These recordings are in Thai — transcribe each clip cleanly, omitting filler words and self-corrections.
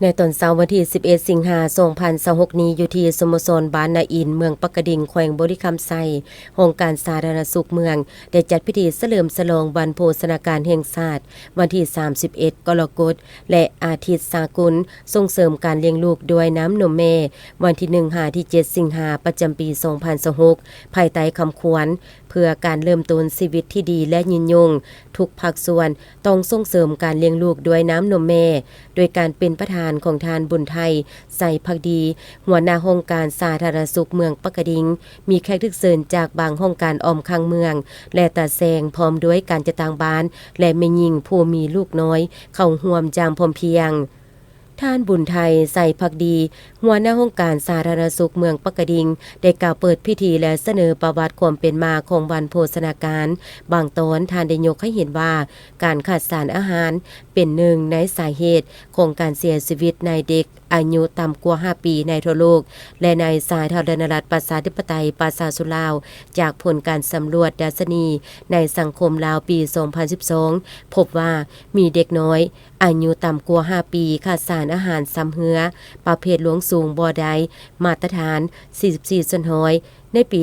ในตอนเช้าวันที่ 11 สิงหาคม 2026 นี้อยู่ที่สโมสรบ้านนาอิน เมืองปากกดิ่งแขวงบริคำไซองค์การสาธารณสุขเมืองได้จัดพิธีเฉลิมฉลองวันโภชนาการแห่งชาติวันที่ 31 กรกฎาคมและอาทิตย์สากลส่งเสริมการเลี้ยงลูกด้วยน้ำนมแม่วันที่ 1-7 สิงหาคม ประจำปี 2026 ภายใต้คำขวัญเพื่อการเริ่มต้นชีวิตที่ดีและยืนยงทุกภาคส่วนต้องส่งเสริมการเลี้ยงลูกด้วยน้ำนมแม่โดยการเป็นประธานของทานบุญไทยใส่ภักดีหัวหน้าห้องการสาธารณสุขเมืองปากกดิ่งมีแขกทุกเชิญจากบางห้องการออมข้างเมืองและตาแซงพร้อมด้วยการจะต่างบ้านและแม่หญิงผู้มีลูกน้อยเข้าร่วมจามพร้อมเพรียงท่านบุญไทยใส่ภักดีหัวหน้าห้องการสาธารณสุขเมืองปากกดิ่งได้กล่าวเปิดพิธีและเสนอประวัติความเป็นมาของวันโภชนาการบางตอนท่านได้ยกให้เห็นว่าการขาดสารอาหารเป็นหนึ่งในสาเหตุของการเสียชีวิตในเด็กอายุต่ำกว่า 5 ปีในทั่วโลกและในสาธารณรัฐประชาธิปไตยประชาชนลาวจากผลการสำรวจดัชนีในสังคมลาวปี 2012 พบว่ามีเด็กน้อยอายุต่ำกว่า 5 ปีขาดสารอาหารซ้ำเหือประเภทหลวงสูงบ่ได้มาตรฐาน 44 ส่วนร้อยในปี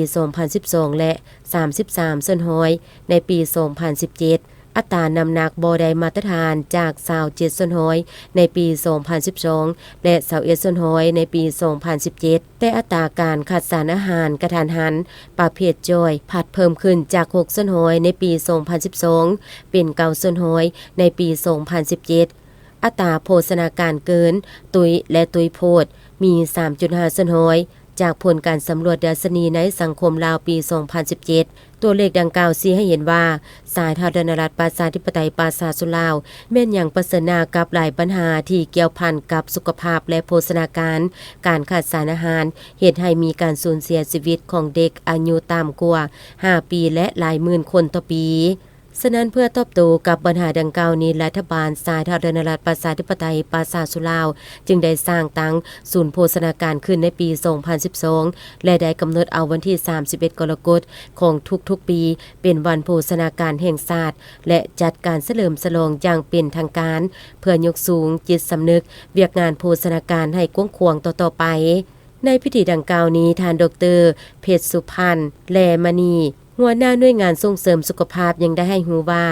2012 และ 33 ส่วนร้อยในปี 2017อัตราน้ำหนักบ่ได้มาตรฐานจาก27ส่วนร้อยในปี 2012 และ21ส่วนร้อยในปี 2017 แต่อัตราการขาดสารอาหารกระทันหันประเภทจอยผัดเพิ่มขึ้นจาก6ส่วนร้อยในปี 2012 เป็น9ส่วนร้อยในปี 2017 อัตราโภชนาการเกินตุยและตุยโพดมี 3.5 ส่วนร้อยจากผลการสำรวจดัชนีในสังคมลาวปี 2017 ตัวเลขดังกล่าวชี้ให้เห็นว่าสาธารณรัฐประชาธิปไตยประชาชนลาวแม่นยังประเสริฐหน้ากับหลายปัญหาที่เกี่ยวพันกับสุขภาพและโภชนาการการขาดสารอาหารเหตุให้มีการสูญเสียชีวิตของเด็กอายุต่ำกว่า 5 ปีและหลายหมื่นคนต่อปีฉะนั้นเพื่อตอบโต้กับปัญหาดังกล่าวนี้รัฐบาลสาธารณรัฐประชาธิปไตยประชาชนลาวจึงได้สร้างตั้งศูนย์โภชนาการขึ้นในปี 2012 และได้กำหนดเอาวันที่ 31 กรกฎาคมของทุกๆปีเป็นวันโภชนาการแห่งชาติและจัดการเฉลิมฉลองอย่างเป็นทางการเพื่อยกสูงจิตสำนึกเวียกงานโภชนาการให้กว้างขวางต่อๆไปในพิธีดังกล่าวนี้ท่านดร.เพชรสุพรรณแลมณีหัวหน้าหน่วยงานส่งเสริมสุขภาพยังได้ให้รู้ว่า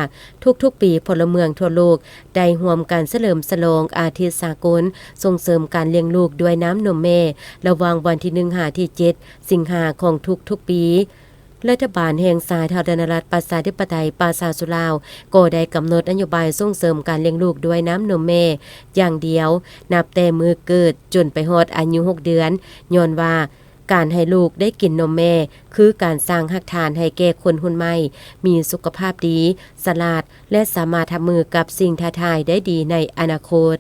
ทุกๆปีพลเมืองทั่วโลกได้ร่วมกันเฉลิมฉลองอาทิตย์สากลส่งเสริมการเลี้ยงลูกด้วยน้ำนมแม่ระหว่างวันที่ 1-7 สิงหาคมของทุกๆปีรัฐบาลแห่งสาธารณรัฐประชาธิปไตยประชาชนลาวก็ได้กำหนดนโยบายส่งเสริมการเลี้ยงลูกด้วยน้ำนมแม่อย่างเดียวนับแต่มือเกิดจนไปฮอดอายุ6 เดือนย้อนว่าการให้ลูกได้กินนมแม่คือการสร้างหักฐานให้แก่คนรุ่นใหม่มีสุขภาพดีฉลาดและสามารถทำมือกับสิ่งท้าทายได้ดีในอนาคต